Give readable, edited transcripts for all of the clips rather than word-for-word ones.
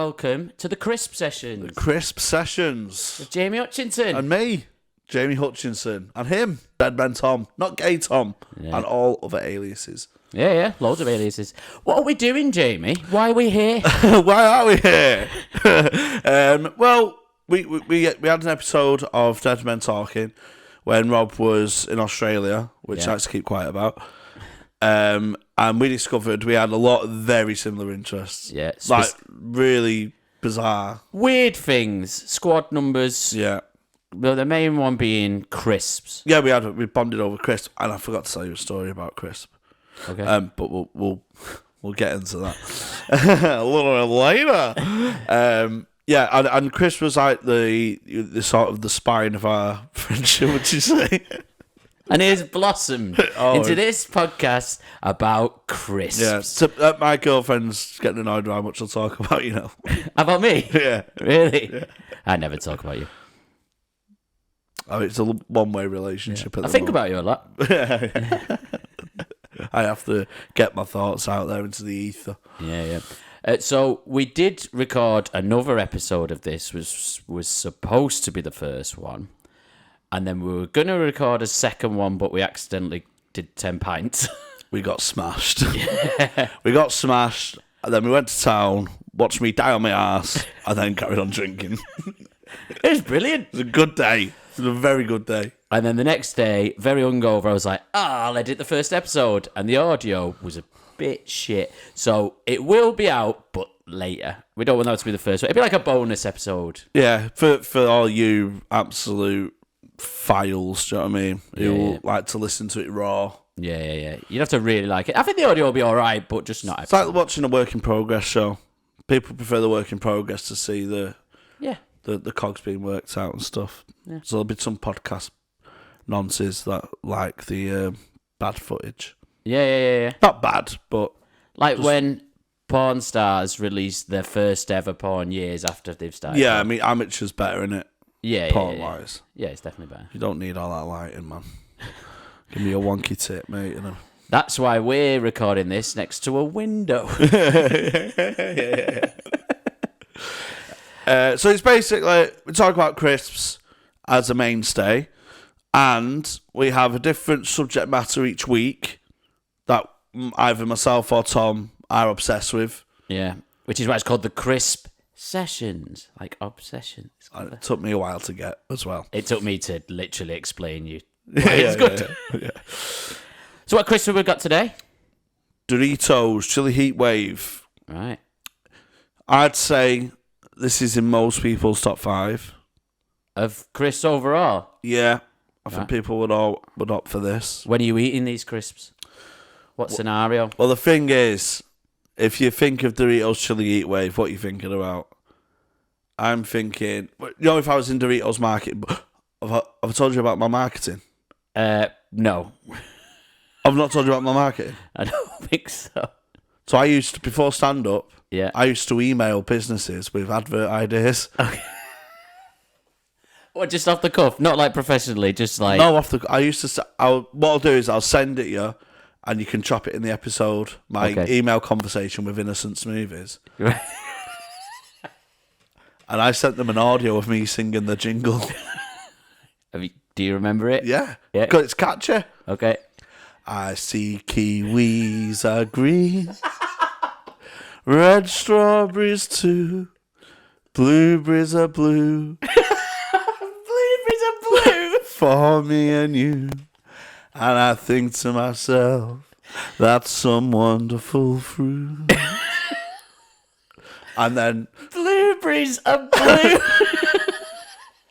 welcome to the Crisp Sessions. Crisp Sessions. With Jamie Hutchinson. And me, Jamie Hutchinson. And him, Deadman Tom. Not Gay Tom. Yeah. And all other aliases. Yeah, loads of aliases. What are we doing, Jamie? Why are we here? Why are we here? Well, we had an episode of Dead Men Talking when Rob was in Australia, which I like to keep quiet about. And we discovered we had a lot of very similar interests. Yeah. Like, really bizarre. Weird things. Squad numbers. Yeah. Well, the main one being crisps. Yeah, we bonded over crisp, and I forgot to tell you a story about crisp. Okay. But we'll get into that a little bit later. Yeah, and crisp was like the sort of the spine of our friendship, would you say? And it's blossomed into this podcast about crisps. Yeah, so, my girlfriend's getting annoyed with how much I'll talk about, you know. About me? Yeah. Really? Yeah. I never talk about you. Oh, it's a one-way relationship at the I think moment. about you a lot. I have to get my thoughts out there into the ether. Yeah. So we did record another episode of this, was supposed to be the first one. And then we were going to record a second one, but we accidentally did 10 pints. We got smashed. We got smashed, and then we went to town, watched me die on my ass, and then carried on drinking. It was brilliant. It was a good day. It was a very good day. And then the next day, very hungover, I was like, I'll edit the first episode. And the audio was a bit shit. So it will be out, but later. We don't want that to be the first one. It'd be like a bonus episode. Yeah, for all you absolute files, do you know what I mean? Who like to listen to it raw. Yeah. You'd have to really like it. I think the audio will be all right, but just not. It's like watching a work in progress show. People prefer the work in progress to see the cogs being worked out and stuff. Yeah. So there'll be some podcast nonsense that like the bad footage. Yeah. Not bad, but like when porn stars release their first ever porn years after they've started. Yeah, I mean, amateur's better, innit? Yeah, porn-wise. Yeah, it's definitely better. You don't need all that lighting, man. Give me a wonky tip, mate. You know. That's why we're recording this next to a window. So it's basically, we talk about crisps as a mainstay, and we have a different subject matter each week that either myself or Tom are obsessed with. Yeah, which is why it's called the Crisp Sessions, like obsession. It took me a while to get as well. It took me to literally explain you. It's good. Yeah. So what crisp have we got today? Doritos, chili heat wave. Right. I'd say this is in most people's top 5. Of crisps overall? Yeah. I think people would opt for this. When are you eating these crisps? What scenario? Well, the thing is, if you think of Doritos chili heat wave, what are you thinking about? I'm thinking, if I was in Doritos market, have I told you about my marketing? No. I've not told you about my marketing? I don't think so. So I used to, before stand-up, I used to email businesses with advert ideas. Okay. What, just off the cuff? Not like professionally, just like... No, what I'll do is I'll send it you, and you can chop it in the episode. My email conversation with Innocent Smoothies. Right. And I sent them an audio of me singing the jingle. Do you remember it? Yeah. Because it's catchy. Okay. I see kiwis are green, red strawberries too, blueberries are blue. Blueberries are blue? For me and you. And I think to myself, that's some wonderful fruit. And then... Blueberries are blue.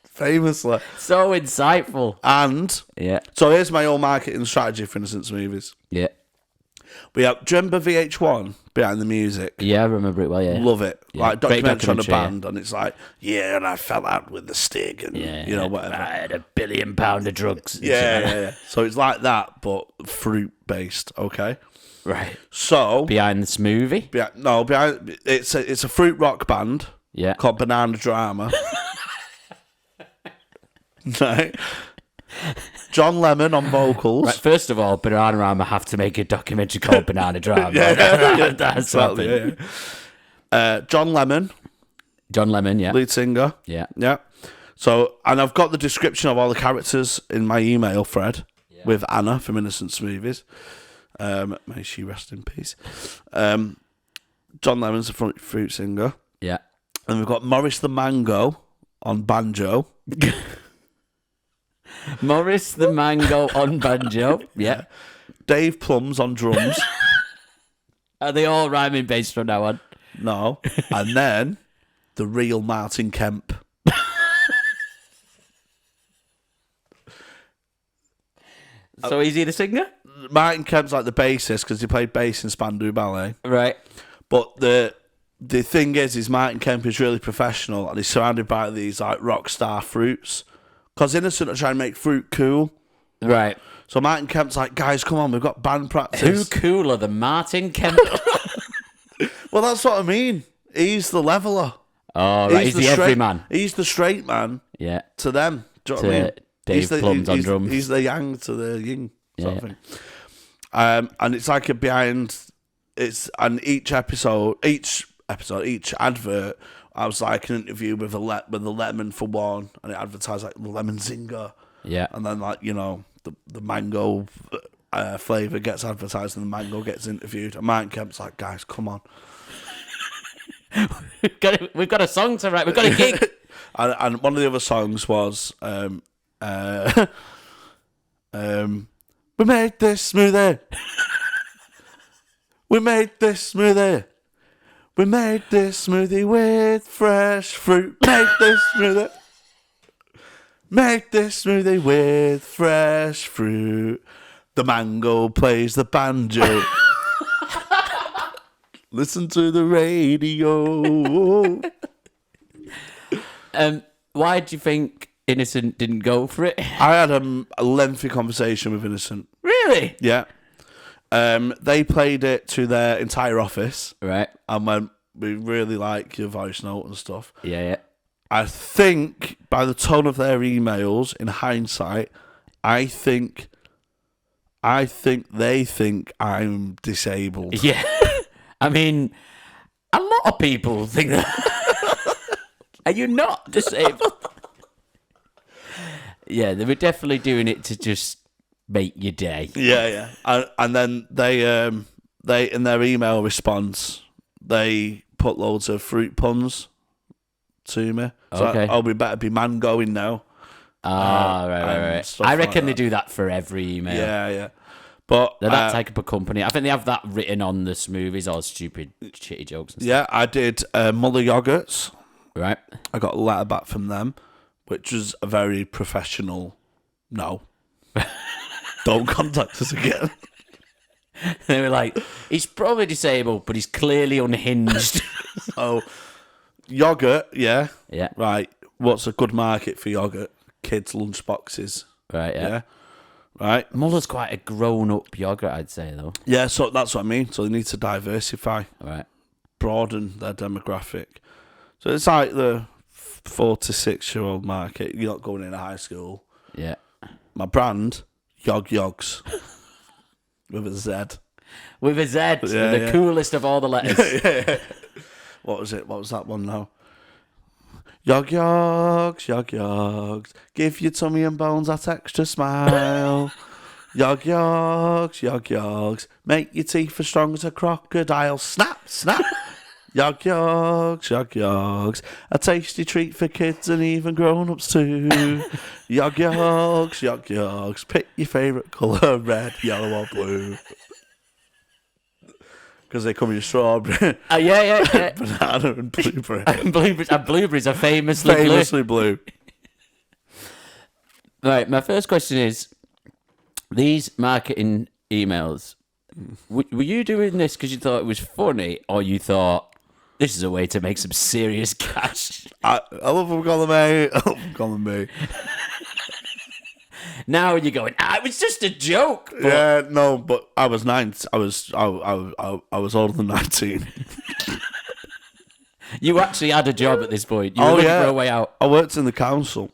Famously. So insightful. And... So here's my own marketing strategy for Innocent Smoothies. Yeah. We have... Do you remember VH1 behind the music? Yeah, I remember it well, yeah. Love it. Yeah. Like documentary on a band, and it's like, and I fell out with the stick, and whatever. I had £1 billion of drugs. Yeah. So it's like that, but fruit-based, okay? Right. So... Behind the smoothie? It's a fruit rock band called Banana Drama. Right. John Lemon on vocals. Right, first of all, Bananarama have to make a documentary called Banana Drama. That's happened. John Lemon, John Lemon, yeah. lead singer. Yeah. Yeah. So, and I've got the description of all the characters in my email thread with Anna from Innocent Smoothies. May she rest in peace. John Lemon's the front fruit singer. Yeah. And we've got Morris the Mango on banjo. Morris the Mango on banjo. Yeah. Dave Plums on drums. Are they all rhyming based from now on? No. And then the real Martin Kemp. So is he the singer? Martin Kemp's like the bassist because he played bass in Spandau Ballet. Right. But the thing is Martin Kemp is really professional and he's surrounded by these like rock star fruits. Because Innocent are trying to make fruit cool. Right. So Martin Kemp's like, guys, come on, we've got band practice. Who cooler than Martin Kemp? Well, that's what I mean. He's the leveler. Oh, right. He's the everyman. He's the straight man. Yeah. To them. Do you know what I mean? Dave Plums on drums. He's the yang to the yin sort of Yeah. thing. And it's like a behind. And each advert, I was like an interview with the lemon for one, and it advertised like the lemon zinger. Yeah. And then like the mango flavour gets advertised, and the mango gets interviewed. And Martin Kemp's like, guys, come on. We've got a song to write. We've got a gig. and one of the other songs was we made this smoothie. We made this smoothie. We made this smoothie with fresh fruit. Make this smoothie. Make this smoothie with fresh fruit. The mango plays the banjo. Listen to the radio. Why do you think Innocent didn't go for it? I had a lengthy conversation with Innocent. Really? Yeah. They played it to their entire office. Right. And went, we really like your voice note and stuff. Yeah, yeah. I think by the tone of their emails, in hindsight, I think they think I'm disabled. Yeah. I mean, a lot of people think that. Are you not disabled? Yeah, they were definitely doing it to just make your day. Yeah, yeah. And then they in their email response, they put loads of fruit puns to me. So Okay. we better be man going now. Right. I reckon they do that for every email. Yeah, yeah. But They're that type of a company. I think they have that written on the smoothies, all stupid, shitty jokes and stuff. yeah, I did Muller yogurts. Right. I got a letter back from them, which was a very professional no. Don't contact us again. They were like, he's probably disabled, but he's clearly unhinged. Oh, yogurt, yeah. Yeah. Right. What's a good market for yogurt? Kids' lunch boxes. Right, yeah. Right. Muller's quite a grown-up yogurt, I'd say, though. Yeah, so that's what I mean. So they need to diversify, Right. broaden their demographic. So it's like the 4 to 6 year old market. You're not going into high school. Yeah. My brand, Yogs. With a Z. With a Z, the yeah. coolest of all the letters. Yeah. What was it? What was that one now? Yogs. Give your tummy and bones that extra smile. Yogs. Make your teeth as strong as a crocodile. Snap. Yogs. A tasty treat for kids and even grown-ups too. Yogs. Pick your favourite colour, red, yellow or blue. Because they come in strawberry, Yeah. banana and blueberry. And blueberries are famously blue. Right, my first question is, these marketing emails, were you doing this because you thought it was funny, or you thought, this is a way to make some serious cash? I love them calling me. Now you're going, it was just a joke. But Yeah, no, but I was 9. I was older than 19. you actually had a job at this point. You were looking for a way out. I worked in the council.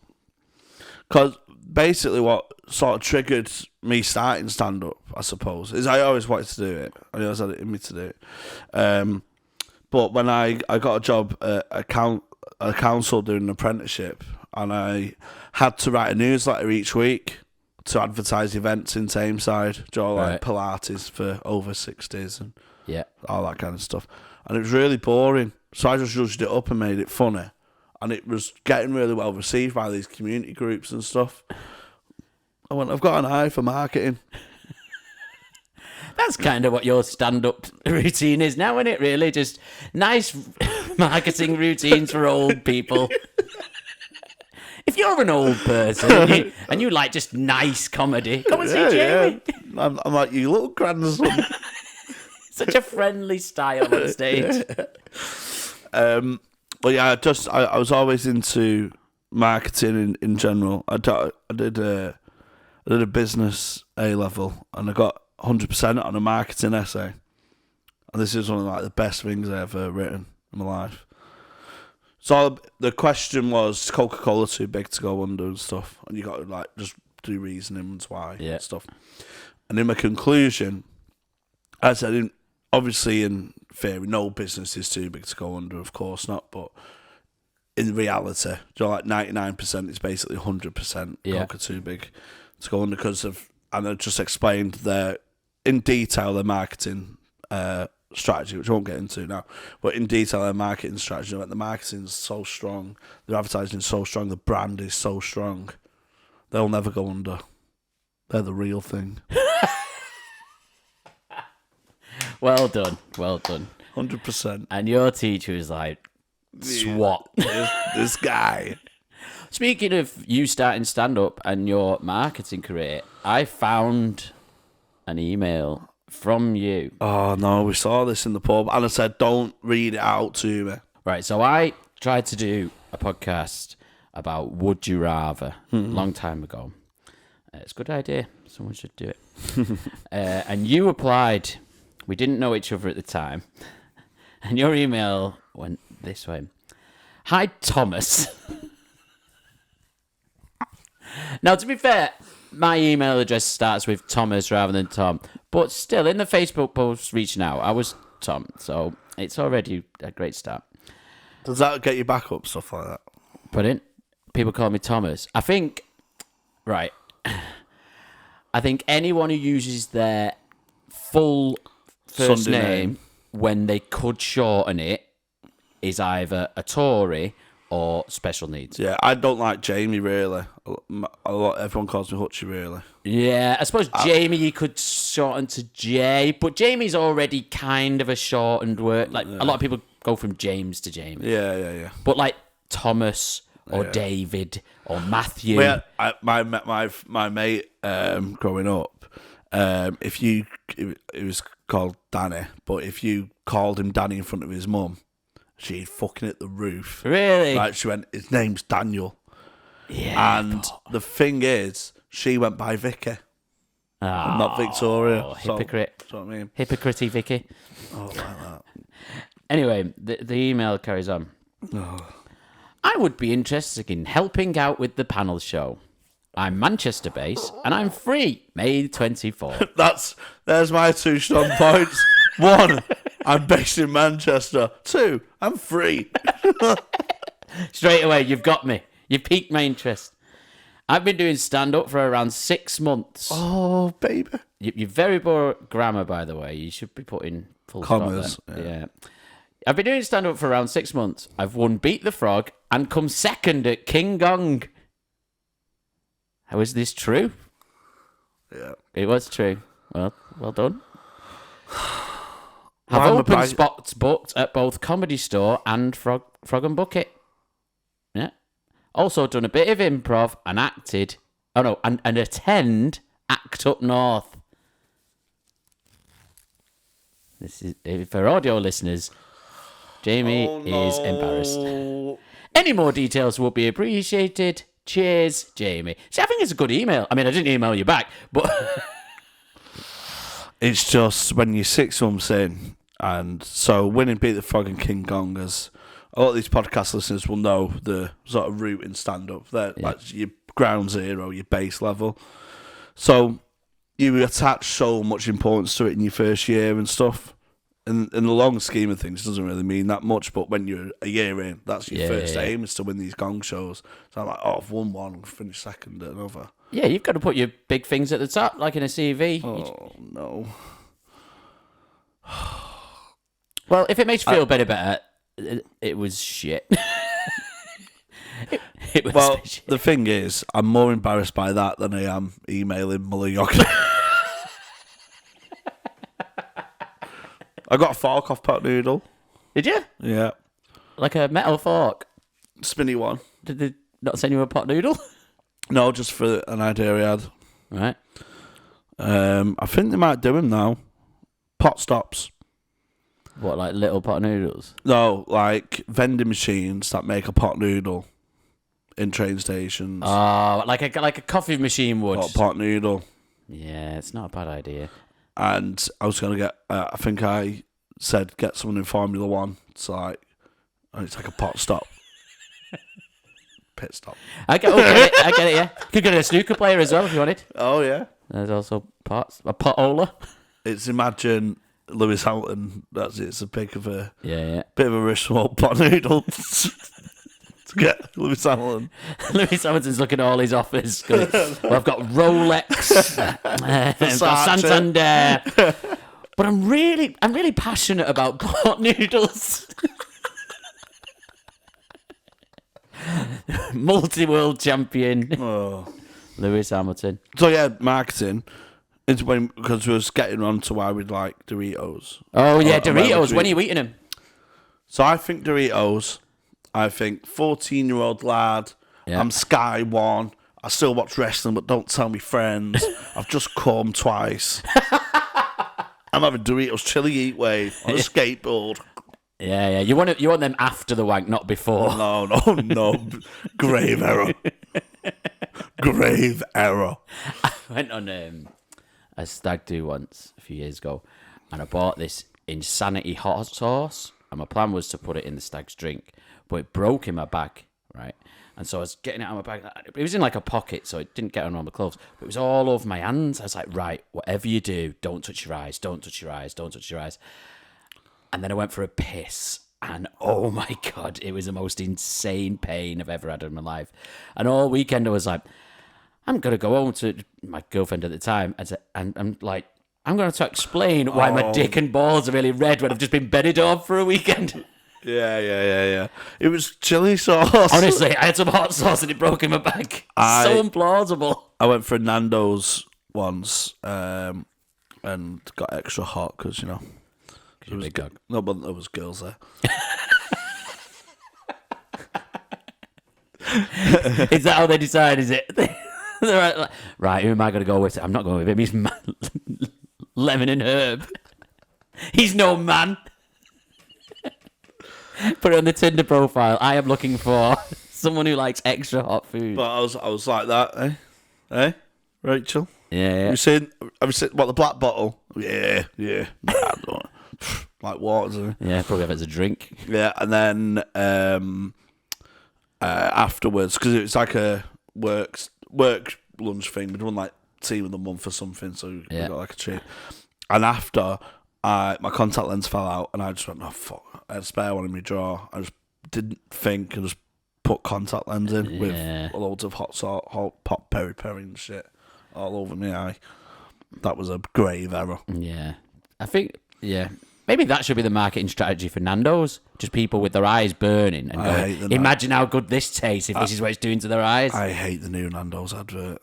Because basically what sort of triggered me starting stand-up, I suppose, is I always wanted to do it. I always had it in me to do it. But when I got a job at a council doing an apprenticeship, and I had to write a newsletter each week to advertise events in Tameside, like Pilates for over 60s and all that kind of stuff. And it was really boring, so I just judged it up and made it funny. And it was getting really well received by these community groups and stuff. I went, I've got an eye for marketing. That's kind of what your stand-up routine is now, isn't it, really? Just nice marketing routines for old people. If you're an old person and you like just nice comedy, come and see Jamie. Yeah. I'm like your little grandson. Such a friendly style on stage. But yeah, I was always into marketing in general. I did a business A level, and I got 100% on a marketing essay. And this is one of like the best things I ever written in my life. So the question was, Coca-Cola too big to go under and stuff, and you got to like just do reasonings why and stuff. And in my conclusion, I said, obviously in theory, no business is too big to go under, of course not, but in reality, like 99% is basically 100% Coca too big to go under because of, and I just explained in detail their marketing strategy, which I won't get into now, but in detail their marketing strategy, like the marketing is so strong, their advertising is so strong, the brand is so strong, they'll never go under. They're the real thing. Well done, well done. 100%. And your teacher was like, swat. This guy. Speaking of you starting stand-up and your marketing career, I found an email from you. Oh, no, we saw this in the pub, and I said, don't read it out to me. Right, so I tried to do a podcast about Would You Rather a long time ago. It's a good idea. Someone should do it. And you applied. We didn't know each other at the time. And your email went this way. Hi, Thomas. Now, to be fair, my email address starts with Thomas rather than Tom. But still, in the Facebook post reaching out, I was Tom. So it's already a great start. Does that get you back up, stuff like that? Brilliant. People call me Thomas. I think, right, I think anyone who uses their full first name when they could shorten it is either a Tory or special needs. Yeah, I don't like Jamie, really. Everyone calls me Hutchie, really. Yeah, I suppose Jamie you could shorten to J, but Jamie's already kind of a shortened word. Like, a lot of people go from James to Jamie. Yeah. But like Thomas or David or Matthew. Well, my mate growing up, it was called Danny, but if you called him Danny in front of his mum, she'd fucking hit the roof. Really? Like, she went, his name's Daniel. Yeah. And the thing is, she went by Vicky. Oh, not Victoria. Hypocrite. So, what I mean? Hypocrite Vicky. Oh, like that. Anyway, the email carries on. Oh. I would be interested in helping out with the panel show. I'm Manchester based and I'm free May 24th. There's my two strong points. 1, I'm based in Manchester. 2, I'm free. Straight away, you've got me. You piqued my interest. I've been doing stand-up for around 6 months. Oh, baby. You're very poor grammar, by the way. You should be putting full commas. Stop there. Yeah. I've been doing stand-up for around 6 months. I've won Beat the Frog and come second at King Gong. How is this true? Yeah. It was true. Well done. Have open spots booked at both Comedy Store and Frog and Bucket. Yeah. Also done a bit of improv and acted. Oh no, and attend Act Up North. This is for audio listeners. Jamie is embarrassed. Any more details will be appreciated. Cheers, Jamie. See, I think it's a good email. I mean, I didn't email you back, but it's just when you're 6 months in, and so winning Beat the Frog and King Gong, as a lot of these podcast listeners will know, the sort of route in stand-up. That's your ground zero, your base level. So you attach so much importance to it in your first year and stuff. in the long scheme of things, it doesn't really mean that much. But when you're a year in, that's your first aim, is to win these gong shows. So I'm like, I've won one, I've finished second at another. Yeah, you've got to put your big things at the top, like in a CV. Oh, no. Well, if it makes you feel better, it was shit. It was shit. The thing is, I'm more embarrassed by that than I am emailing Muller-Yockner. I got a fork off pot noodle. Did you? Yeah. Like a metal fork? Spinny one. Did they not send you a pot noodle? No, just for an idea we had. Right. I think they might do them now. Pot stops. What, like little pot noodles? No, like vending machines that make a pot noodle in train stations. Oh, like a coffee machine would. Or a pot noodle. Yeah, it's not a bad idea. And I was going to get, I think I said get someone in Formula One. It's like a pot stop. Pit stop. I get it, yeah. Could get a snooker player as well if you wanted. Oh, yeah. There's also pots. A potola. It's imagine Lewis Hamilton. It's a bit of a bit of a risk small pot noodle to get Lewis Hamilton. Lewis Hamilton's looking at all his offers. Going, well, I've got Rolex, I've got Santander, but I'm really passionate about pot noodles. Multi-world champion, Lewis Hamilton. So yeah, marketing. It's because we was getting on to why we'd like Doritos. Oh yeah, Doritos. When are you eating them? So I think Doritos. I think 14-year-old lad. Yeah. I'm Sky One. I still watch wrestling, but don't tell me friends. I've just come twice. I'm having Doritos chili eat wave on a skateboard. Yeah. You want them after the wank, not before. No. Grave error. Grave error. I went on a stag do once a few years ago, and I bought this Insanity hot sauce, and my plan was to put it in the stag's drink, but it broke in my bag, right? And so I was getting it out of my bag. It was in like a pocket, so it didn't get on all my clothes, but it was all over my hands. I was like, right, whatever you do, don't touch your eyes, don't touch your eyes, don't touch your eyes. And then I went for a piss, and oh my God, it was the most insane pain I've ever had in my life. And all weekend I was like, I'm going to go home to my girlfriend at the time, and I'm like, I'm going to have to explain why my dick and balls are really red when I've just been bedded off for a weekend. Yeah. It was chili sauce. Honestly, I had some hot sauce and it broke in my bag. So implausible. I went for Nando's once and got extra hot because, you know. There was no, but there was girls there. Is that how they decide, is it? They're right, who am I going to go with? I'm not going with him. He's lemon and herb. He's no man. Put it on the Tinder profile. I am looking for someone who likes extra hot food. But I was like that, eh? Rachel? Yeah. Have you seen what, the black bottle? Yeah. Like water. Yeah, probably have it as a drink. Yeah, and then afterwards, because it was like a work lunch thing, we'd done like tea with the month or something, so we got like a treat. And after, my contact lens fell out, and I just went, oh fuck, I had a spare one in my drawer. I just didn't think, and just put contact lens in with loads of hot pot peri and shit all over my eye. That was a grave error. Yeah. I think, maybe that should be the marketing strategy for Nando's. Just people with their eyes burning and going, imagine how good this tastes if this is what it's doing to their eyes. I hate the new Nando's advert.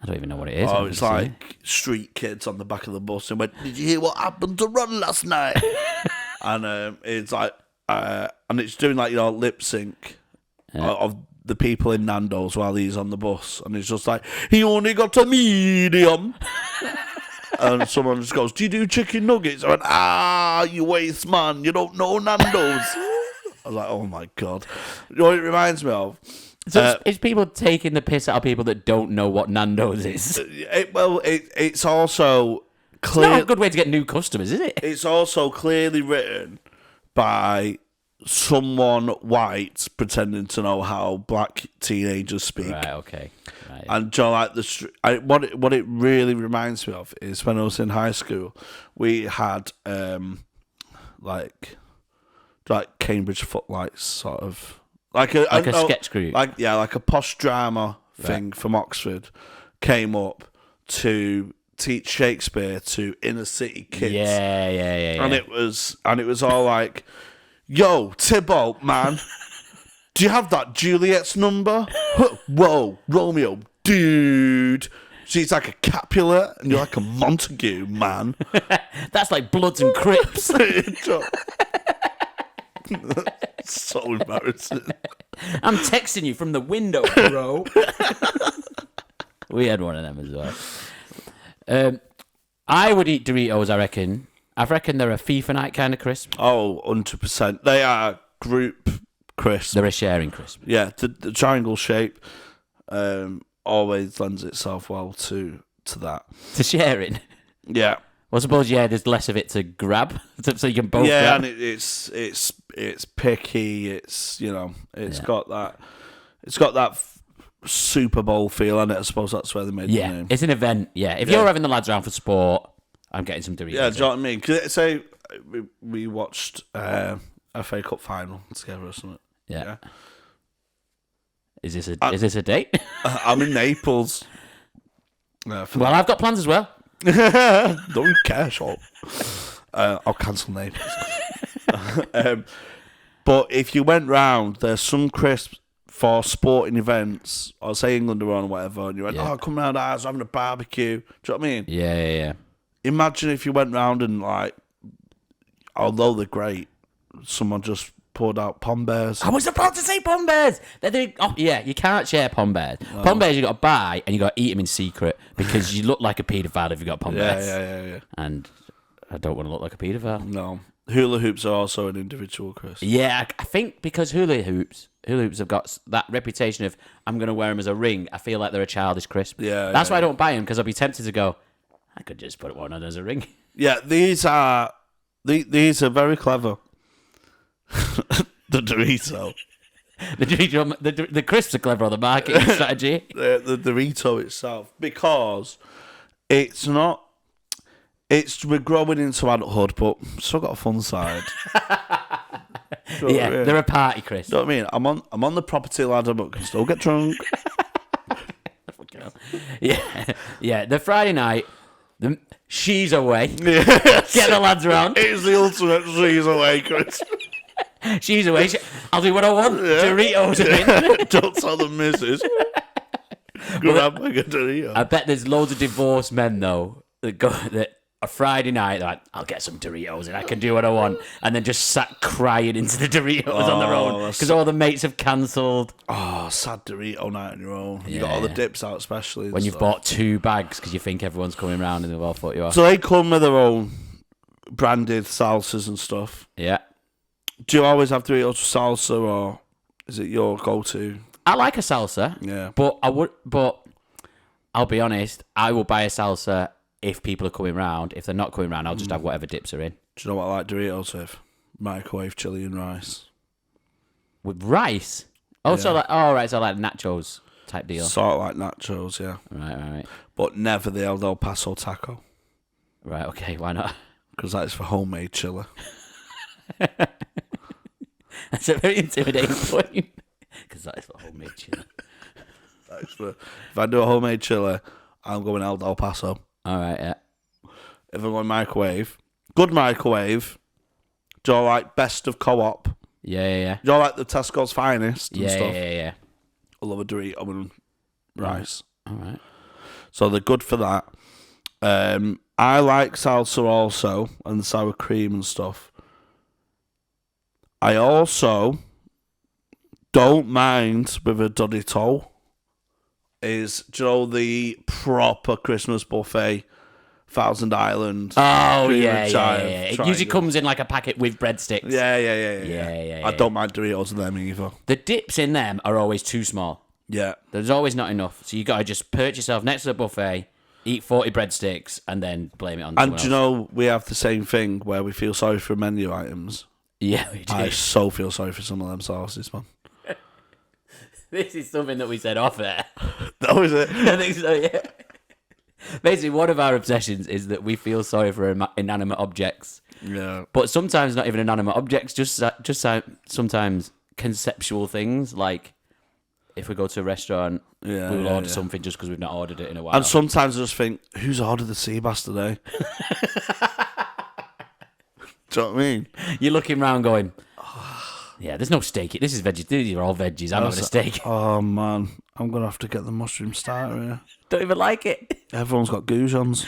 I don't even know what it is. Oh, it's like street kids on the back of the bus and went, did you hear what happened to Ron last night? And it's like, and it's doing like, lip sync of the people in Nando's while he's on the bus. And it's just like, he only got a medium. And someone just goes, do you do chicken nuggets? I went, you waste man, you don't know Nando's. I was like, oh my God. You know what it reminds me of? So it's people taking the piss out of people that don't know what Nando's is. It's also clear. It's not a good way to get new customers, is it? It's also clearly written by someone white pretending to know how black teenagers speak. Right, okay. Right. And what it really reminds me of is when I was in high school, we had like Cambridge Footlights sort of like a sketch group, like a posh drama thing from Oxford came up to teach Shakespeare to inner city kids. Yeah. And it was all like, yo, Tybalt, man, do you have that Juliet's number? Whoa, Romeo, dude. She's like a Capulet, and you're like a Montague, man. That's like Bloods and Crips. So embarrassing. I'm texting you from the window, bro. We had one of them as well. I would eat Doritos, I reckon. I reckon they're a FIFA night kind of crisp. Oh, 100%. They are group crisp. They're a sharing crisp. Yeah, the triangle shape always lends itself well to that. To sharing? Yeah. Well, I suppose, there's less of it to grab, so you can both grab. Yeah, and it's picky. It's, got that Super Bowl feel on it. I suppose that's where they made the name. It's an event. Yeah, if you're having the lads around for sport, I'm getting some Doritos. Yeah, do you know what I mean? Cause say we watched a FA Cup final together or something. Yeah. Is this a date? I'm in Naples. Well, I've got plans as well. Don't care, shop. I'll cancel Naples. But if you went round, there's some crisps for sporting events, or say England are on or whatever, and you went, come round ours, having a barbecue. Do you know what I mean? Yeah. Imagine if you went round and, like, although they're great, someone just poured out Pom Bears. I was about to say Pom Bears. You can't share Pom Bears. No. Pom Bears you got to buy, and you got to eat them in secret, because you look like a paedophile if you got Pom Bears. Yeah. And I don't want to look like a paedophile. No. Hula hoops are also an individual crisp. Yeah, I think because hula hoops have got that reputation of, I'm going to wear them as a ring. I feel like they're a childish crisp. Yeah. That's why I don't buy them, because I'll be tempted to go, I could just put one on as a ring. Yeah, these are very clever. The Dorito. The crisps are clever on the marketing strategy. The Dorito itself, because it's not. We're growing into adulthood, but still got a fun side. They're a party crisp. You know what I mean? I'm on the property ladder, but can still get drunk. Yeah. The Friday night, she's away. Yes. Get the lads around. It's the ultimate she's away, Chris. She's away. I'll do what I want. Yeah. Doritos in. Don't tell the missus. Grab like a Dorito. I bet there's loads of divorced men though that a Friday night, like, I'll get some Doritos and I can do what I want, and then just sat crying into the Doritos on their own because all the mates have cancelled. Oh, sad Dorito night on your own. You got all the dips out, especially when you've bought 2 bags because you think everyone's coming around and they've all thought you are. So they come with their own branded salsas and stuff. Yeah. Do you always have Doritos with salsa, or is it your go-to? I like a salsa. Yeah. But I'll be honest, I will buy a salsa if people are coming round. If they're not coming round, I'll just have whatever dips are in. Do you know what I like Doritos with? Microwave chili and rice. With rice? Oh, yeah. So like nachos type deal. Sort of like nachos, yeah. Right. But never the El Paso taco. Right, okay, why not? Because that is for homemade chili. That's a very intimidating point. Because that is for homemade chili. If I do a homemade chili, I'm going El Paso. All right, yeah. If I'm going microwave, good microwave. Do you like best of co-op? Yeah. Do you like the Tesco's finest and stuff? Yeah. I love a Dorito and rice. All right. So they're good for that. I like salsa also, and sour cream and stuff. I also don't mind with a Dorito. Do you know the proper Christmas buffet, Thousand Island? Oh, yeah. It usually comes in like a packet with breadsticks. Yeah. I don't mind Doritos in them either. The dips in them are always too small. Yeah. There's always not enough. So you got to just perch yourself next to the buffet, eat 40 breadsticks, and then blame it on someone else. And do you know, we have the same thing where we feel sorry for menu items. Yeah, we do. I so feel sorry for some of them sauces, man. This is something that we said off air. That was it. I think so, yeah. Basically, one of our obsessions is that we feel sorry for inanimate objects. Yeah. But sometimes not even inanimate objects, just sometimes conceptual things. Like if we go to a restaurant, we will order something just because we've not ordered it in a while. And sometimes I just think, who's ordered the sea bass today? Do you know what I mean? You're looking round going, yeah, there's no steak. This is veggies. These are all veggies. I'm not going to steak. Oh, man. I'm going to have to get the mushroom starter here. Don't even like it. Everyone's got goujons.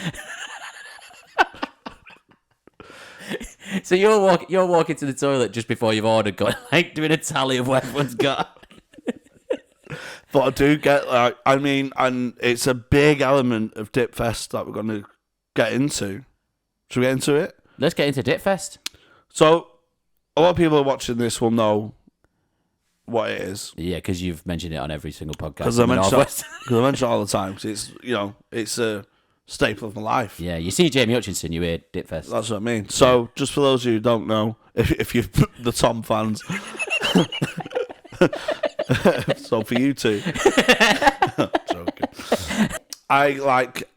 So you're walking to the toilet just before you've ordered, going, like, doing a tally of what everyone's got. But I do get, like, I mean, and it's a big element of Dipfest that we're going to get into. Should we get into it? Let's get into Dipfest. So, a lot of people watching this will know what it is. Yeah, because you've mentioned it on every single podcast. Because I mention it all the time. Cause it's, it's a staple of my life. Yeah, you see Jamie Hutchinson, you hear Dipfest. That's what I mean. So, just for those of you who don't know, if you're the Tom fans, so for you two, joking. I like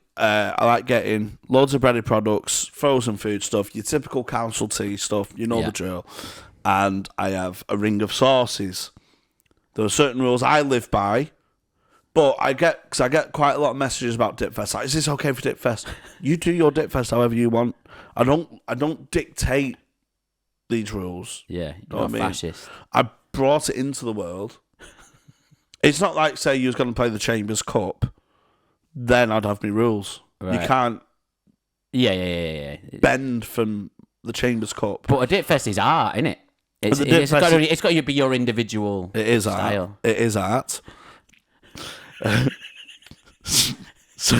getting loads of breaded products, frozen food stuff, your typical council tea stuff, the drill. And I have a ring of sauces. There are certain rules I live by, but I get quite a lot of messages about Dipfest. Like, is this okay for Dipfest? You do your Dipfest however you want. I don't dictate these rules. Yeah, you're a fascist. I brought it into the world. It's not like, say, you was going to play the Chambers Cup, then I'd have my rules. Right. You can't bend from the Chambers Cup. But a Dipfest is art, isn't it? It's got to be your individual style. It is art. So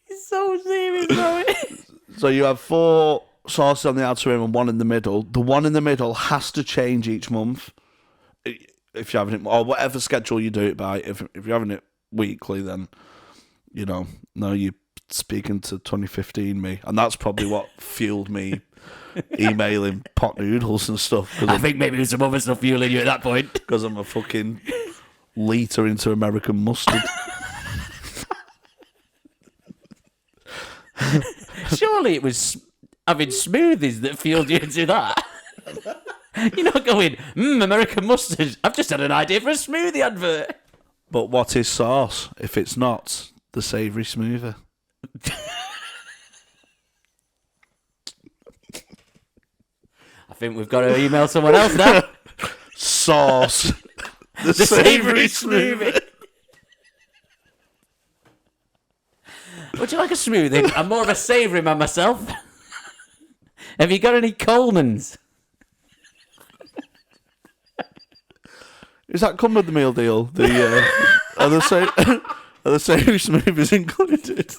He's so serious about it. So you have 4 sauces on the outer rim and 1 in the middle. The one in the middle has to change each month. If you're having it, or whatever schedule you do it by. If you're having it weekly, then no, you're speaking to 2015 me, and that's probably what fueled me emailing pot noodles and stuff. I think maybe there's some other stuff fueling you at that point. Because I'm a fucking litre into American mustard. Surely it was having smoothies that fueled you into that. You're not going, American mustard. I've just had an idea for a smoothie advert. But what is sauce if it's not the savoury smoothie? I think we've got to email someone else now. Sauce. The savoury smoothie. Would you like a smoothie? I'm more of a savoury man myself. Have you got any Coleman's? Is that come with the meal deal? Are the savoury smoothies included?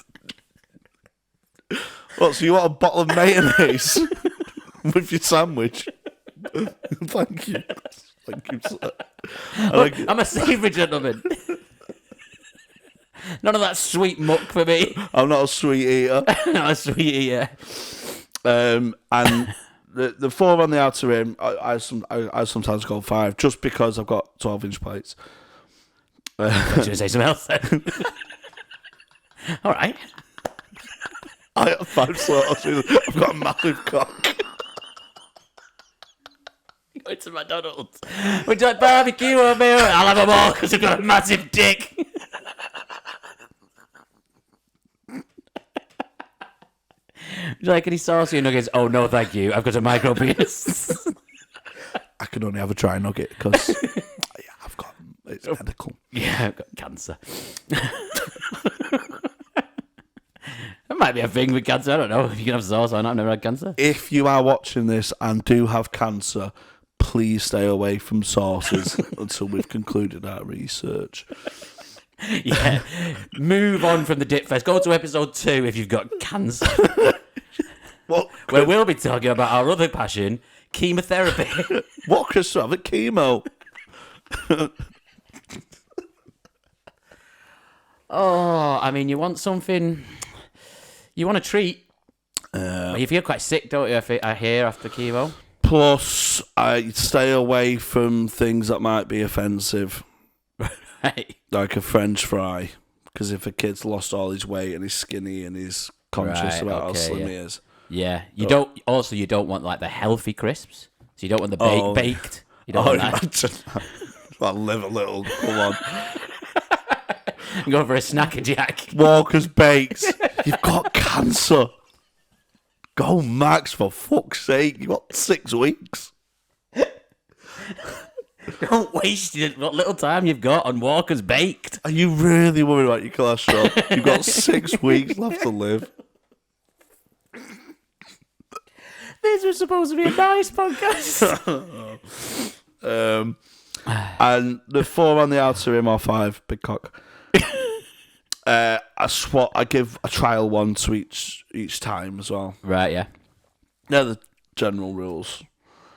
What, so you want a bottle of mayonnaise with your sandwich? Thank you. Thank you, sir. I'm a savoury gentleman. None of that sweet muck for me. I'm not a sweet eater. Not a sweet eater. And the 4 on the outer rim, I sometimes go 5 just because I've got 12-inch plates. Should I say something else then? All right. I have 5 sauces. I've got a massive cock. Going to McDonald's. Would you like barbecue or meal? I'll have them all because I've got a massive dick. Would you like any sauce or nuggets? Oh, no, thank you. I've got a micro penis. I can only have a dry nugget because it's medical. Yeah, I've got cancer. That might be a thing with cancer. I don't know if you can have sauce or not. I've never had cancer. If you are watching this and do have cancer, please stay away from sauces until we've concluded our research. Yeah. Move on from the Dipfest. Go to episode 2 if you've got cancer. Where we'll be talking about our other passion, chemotherapy. What, Chris? Have a chemo? Oh, I mean, you want something... You want a treat. You feel quite sick, don't you, I hear, after chemo? Plus, I stay away from things that might be offensive. Right. Like a French fry. Because if a kid's lost all his weight and he's skinny and he's conscious about how slim he is. Yeah. You don't want like the healthy crisps. So you don't want the baked. You don't want that. Imagine that. I'll live a little. Come on. Go for a snacker jack. Walker's Bakes. You've got cancer. Go Max, for fuck's sake. You've got 6 weeks. Don't waste what little time you've got on Walker's Baked. Are you really worried about your cholesterol? You've got 6 weeks left to live. This was supposed to be a nice podcast. And the 4 on the outer rim or 5, big cock. I give a trial one to each time as well. Right, yeah. They're the general rules.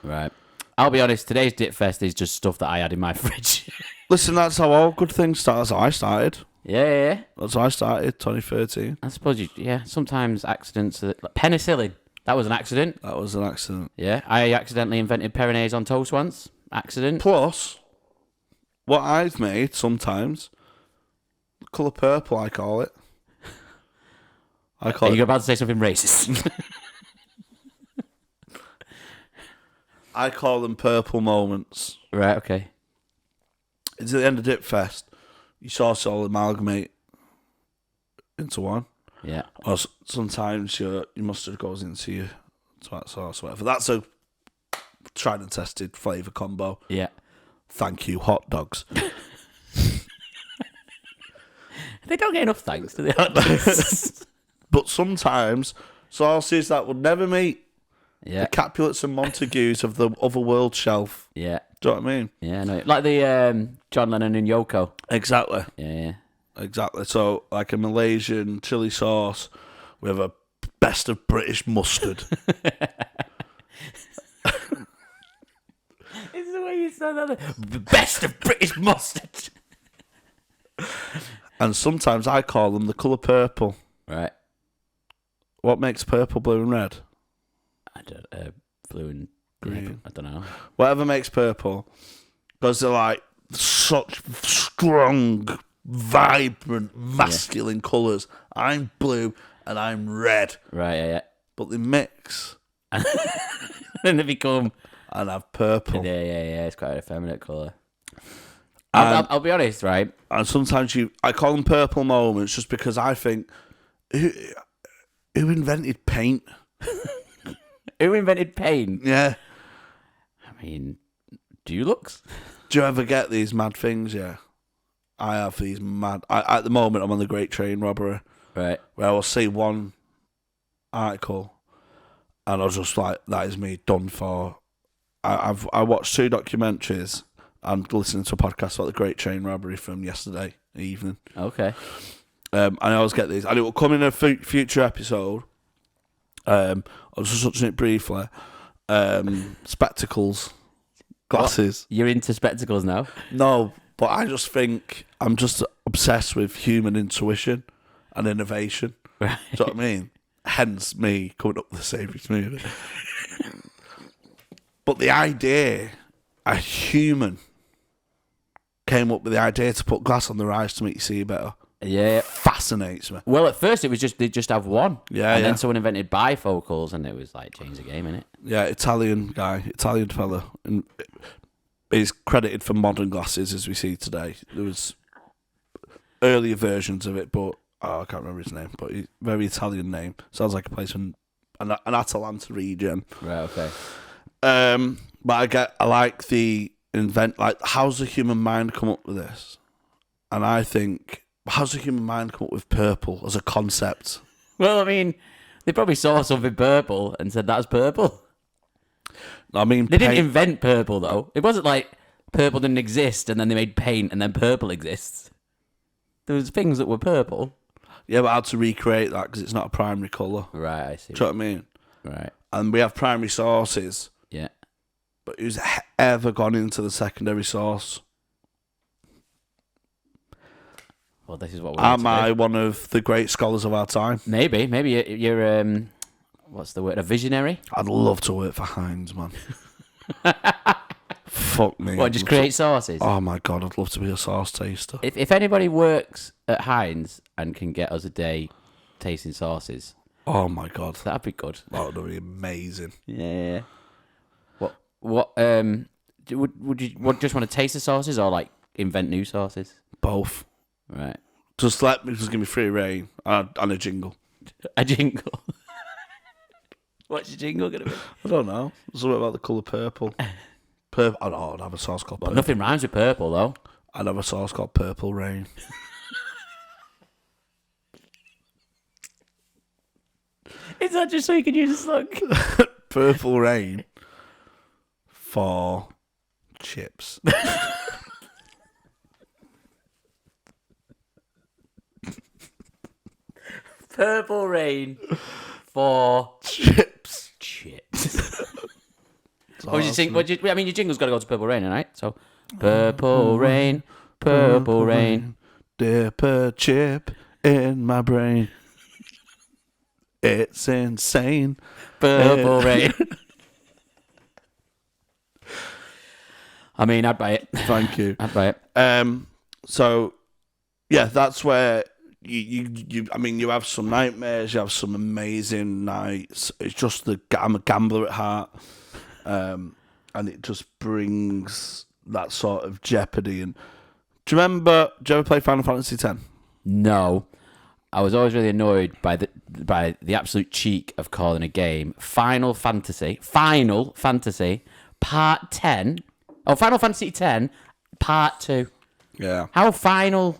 Right. I'll be honest, today's Dipfest is just stuff that I had in my fridge. Listen, that's how all good things start. That's how I started. Yeah. That's how I started, 2013. I suppose sometimes accidents like penicillin. That was an accident. That was an accident. Yeah, I accidentally invented Pyrenees on toast once. Accident. Plus, what I've made sometimes, the colour purple, I call it. Are you about to say something racist? I call them purple moments. Right, okay. It's at the end of Dipfest. You sort of all amalgamate into one. Yeah. Or sometimes your mustard goes into your tomato sauce or whatever. That's a tried and tested flavour combo. Yeah. Thank you, hot dogs. They don't get enough thanks, do they? Hot dogs? But sometimes sauces that would never meet. Yeah. The Capulets and Montagues of the otherworld shelf. Yeah. Do you know what I mean? Yeah, no. Like the John Lennon and Yoko. Exactly. Yeah. Exactly. So, like a Malaysian chili sauce with a best of British mustard. It's the way you said that. Best of British mustard. And sometimes I call them the colour purple. Right. What makes purple, blue and red? I don't blue and Green. I don't know. Whatever makes purple. Because they're like such strong, vibrant, masculine colours. I'm blue and I'm red. Right, yeah. But they mix. And they become... And have purple. Yeah. It's quite an effeminate colour. I'll be honest, right? And sometimes I call them purple moments just because I think, who invented paint? Who invented paint? Yeah. I mean, Dulux? Do you ever get these mad things? Yeah. I have these mad... at the moment, I'm on the Great Train Robbery. Right. Where I will see one article and I'll just like, that is me done for. I watched 2 documentaries and listening to a podcast about the Great Train Robbery from yesterday evening. Okay. And I always get these. And it will come in a future episode. I was just touching it briefly. Spectacles. Glasses. What? You're into spectacles now? No, but I just think I'm just obsessed with human intuition and innovation. Right. Do you know what I mean? Hence me coming up with the Saviour's movie. But the idea, a human came up with the idea to put glass on their eyes to make you see better. Yeah. Fascinates me. Well, at first it was just, they just have one. Yeah, and then someone invented bifocals and it was like, change the game, innit? Yeah, Italian fella. And he's credited for modern glasses as we see today. There was earlier versions of it, but I can't remember his name. But very Italian name. Sounds like a place in an Atalanta region. Right, okay. But I like the how's the human mind come up with this? And I think, how's the human mind come up with purple as a concept? Well, I mean, they probably saw something purple and said that's purple. I mean, they didn't invent purple though. It wasn't like purple didn't exist and then they made paint and then purple exists. There was things that were purple. Yeah, but how to recreate that because it's not a primary colour. Right, I see. Do you know what I mean? Right. And we have primary sources. Yeah. But who's ever gone into the secondary source? Well, this is what we're Am I one of the great scholars of our time? Maybe you're what's the word? A visionary? I'd love to work for Heinz, man. Fuck me. What, just create sauces? Oh my god, I'd love to be a sauce taster. If anybody works at Heinz and can get us a day tasting sauces, Oh my god, that'd be good. that would be amazing. Yeah. Would you just want to taste the sauces or like invent new sauces? Both. Right. Just give me free reign and a jingle. A jingle. What's your jingle gonna be? I don't know. Something about the colour purple. Purple. I don't know. I'd have a sauce called Well, purple. nothing rhymes with purple though. I'd have a sauce called Purple Rain. Is that just so you can use a slug? Purple Rain for chips. Purple rain for Chips. chips. What do you think? I mean, your jingle's got to go to Purple Rain, right? So, Purple Rain, Purple Rain. Dip a chip in my brain. It's insane. Purple Rain. I mean, I'd buy it. Thank you. I'd buy it. So, yeah, that's where you. I mean, you have some nightmares. You have some amazing nights. It's just I'm a gambler at heart, and it just brings that sort of jeopardy. And do you ever play Final Fantasy X? No. I was always really annoyed by the absolute cheek of calling a game Final Fantasy Part 10. Oh, Final Fantasy X Part 2. Yeah. How final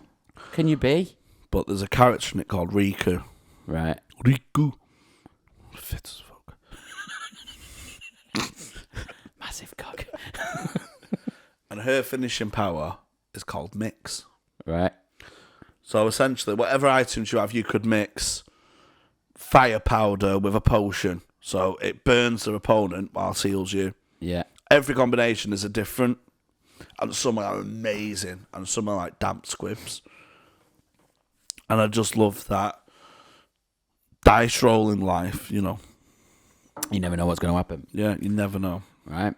can you be? But there's a character in it called Riku. Right. Riku. Fit as fuck. Massive cock. And her finishing power is called Mix. Right. So essentially, whatever items you have, you could mix fire powder with a potion. So it burns their opponent while heals you. Yeah. Every combination is a different. And some are amazing. And some are like damp squibs. And I just love that dice rolling life, you know. You never know what's going to happen. Yeah, you never know. Right.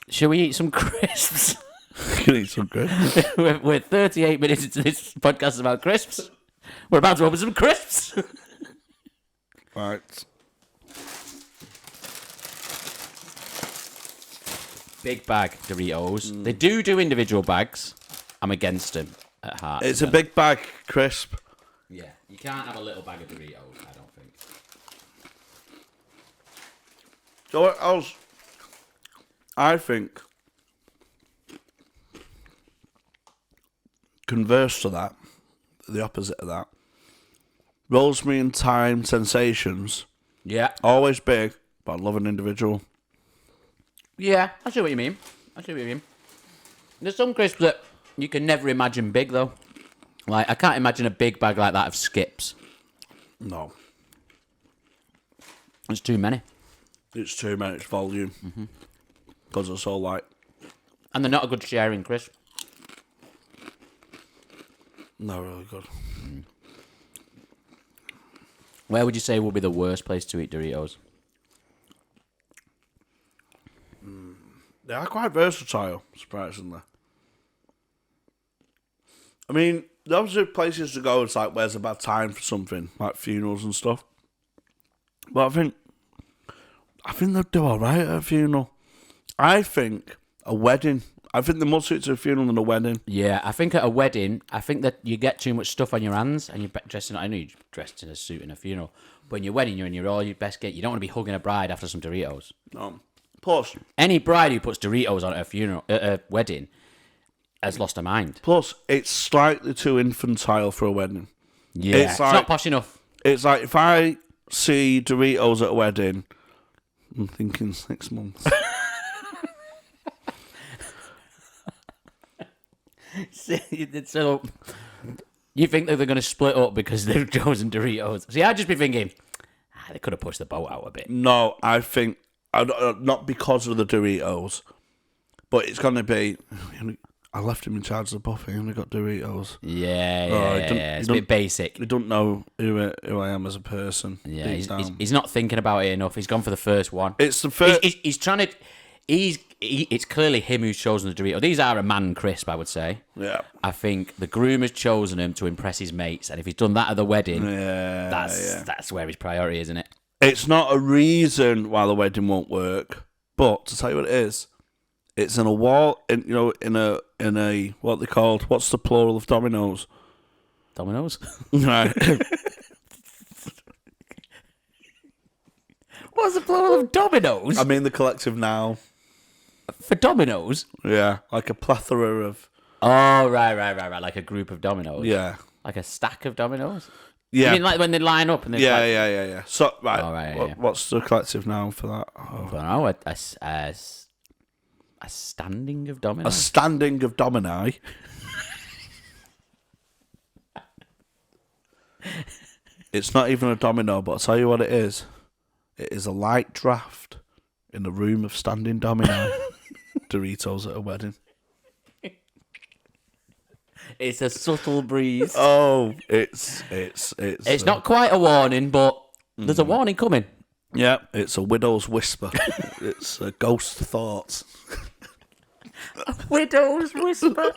Shall we eat some crisps? You can eat some good. We're 38 minutes into this podcast about crisps. We're about to open some crisps. Right. Big bag Doritos. They do individual bags. I'm against them at heart. It's a big bag, crisp. Yeah, you can't have a little bag of Doritos, I don't think. So what else? I think, converse to that, the opposite of that, rosemary and thyme sensations, Yeah. always big, but I love an individual. Yeah, I see what you mean. There's some crisps that you can never imagine big, though. Like, I can't imagine a big bag like that of Skips. No, There's too many. it's too much volume. Because they're so light. And they're not a good sharing crisp. No, really good. Where would you say would be the worst place to eat Doritos? They are quite versatile, surprisingly. I mean, those are places to go. It's like, where's a bad time for something, like funerals and stuff. But I think they'll do all right at a funeral. I think a wedding. I think they more suit to a funeral than a wedding. Yeah, I think at a wedding, I think that you get too much stuff on your hands and you're dressed in, I know you're dressed in a suit in a funeral, but in your wedding, you're in your all your best get. You don't want to be hugging a bride after some Doritos. No. Plus, Any bride who puts Doritos on at a funeral, at a wedding, has lost her mind. it's slightly too infantile for a wedding. Yeah, It's it's like- not posh enough. It's like if I see Doritos at a wedding, I'm thinking 6 months. So, you think that they're going to split up because they've chosen Doritos? See, I'd just be thinking, they could have pushed the boat out a bit. No, I think not because of the Doritos, but it's going to be. I left him in charge of the buffet. He only got Doritos. Yeah. It's a bit basic. He don't know who I am as a person. Yeah, he's not thinking about it enough. He's gone for the first one. It's the first. He's trying to. It's clearly him who's chosen the Dorito. These are a man crisp, I would say. Yeah. I think the groom has chosen him to impress his mates, and if he's done that at the wedding, that's where his priority is, isn't it? It's not a reason why the wedding won't work, but to tell you what it is, it's in a wall, in a what they called. What's the plural of dominoes? Dominoes? Right. What's the plural of dominoes? I mean the collective noun. For dominoes? Yeah, like a plethora of. Oh, right. Like a group of dominoes. Yeah. Like a stack of dominoes? Yeah. You mean like when they line up and they Yeah. So, right. Oh, right, yeah. What's the collective noun for that? I don't know. A standing of dominoes? A standing of domini. It's not even a domino, but I'll tell you what it is. It is a light draft in the room of standing domino. Doritos at a wedding. It's a subtle breeze. Oh, it's not quite a warning, but there's a warning coming. Yeah, it's a widow's whisper. It's a ghost thought. Widow's whisper.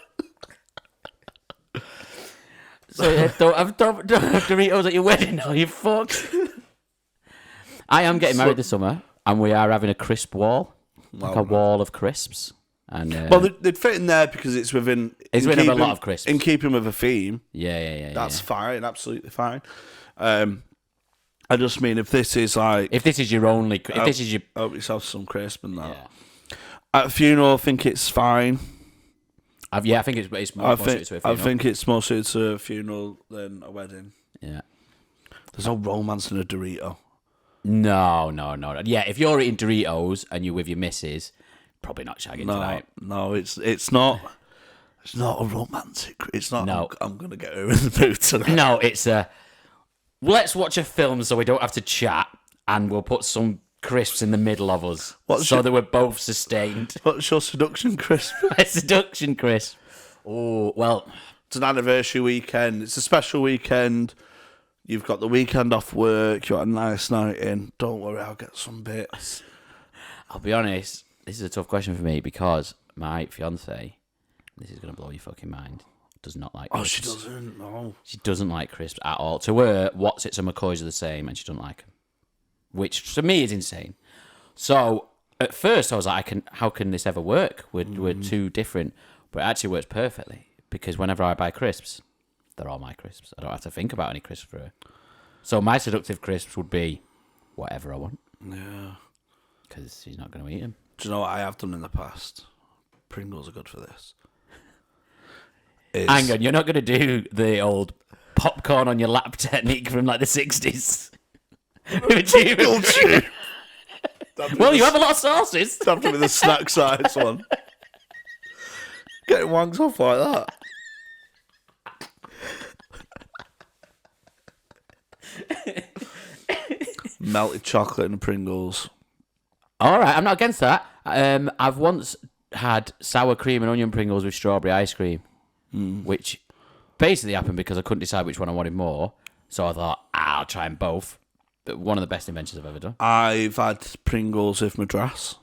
So don't have Doritos at your wedding, are you fuck? I am getting married this summer, and we are having a crisp wall. Like a wall of crisps. And well, they'd fit in there because it's within... It's within a lot of crisps. In keeping with a theme. Yeah. That's fine, absolutely fine. I just mean if this is like... If this is your only... If this is your... Hope yourself some crisp and that. Yeah. At a funeral, I think it's fine. I think it's more suited to a funeral. I think it's more suited to a funeral than a wedding. Yeah. There's no romance in a Dorito. No. Yeah, if you're eating Doritos and you're with your missus, probably not shagging tonight. No, it's not. It's not a romantic. It's not. No. I'm gonna get her in the mood tonight. No, it's a. Let's watch a film so we don't have to chat, and we'll put some crisps in the middle of us, that we're both sustained. What's your seduction crisp? A seduction crisp. Oh well, it's an anniversary weekend. It's a special weekend. You've got the weekend off work. You got a nice night in. Don't worry, I'll get some bits. I'll be honest. This is a tough question for me because my fiance, this is going to blow your fucking mind, does not like crisps. Oh, she doesn't? No. She doesn't like crisps at all. To her, What's-Its and McCoys are the same and she doesn't like them. Which, to me, is insane. So, at first, I was like, how can this ever work? We're too different. But it actually works perfectly because whenever I buy crisps, they're all my crisps. I don't have to think about any crisps for her. So, my seductive crisps would be whatever I want. Yeah. Because she's not going to eat them. Do you know what I have done in the past? Pringles are good for this. Hang on, you're not going to do the old popcorn on your lap technique from like the 60s? Well, you have a lot of sauces. Have to be the snack size one. Getting wangs off like that. Melted chocolate and Pringles. All right, I'm not against that. I've once had sour cream and onion Pringles with strawberry ice cream, which basically happened because I couldn't decide which one I wanted more. So I thought, I'll try them both. But one of the best inventions I've ever done. I've had Pringles with Madras.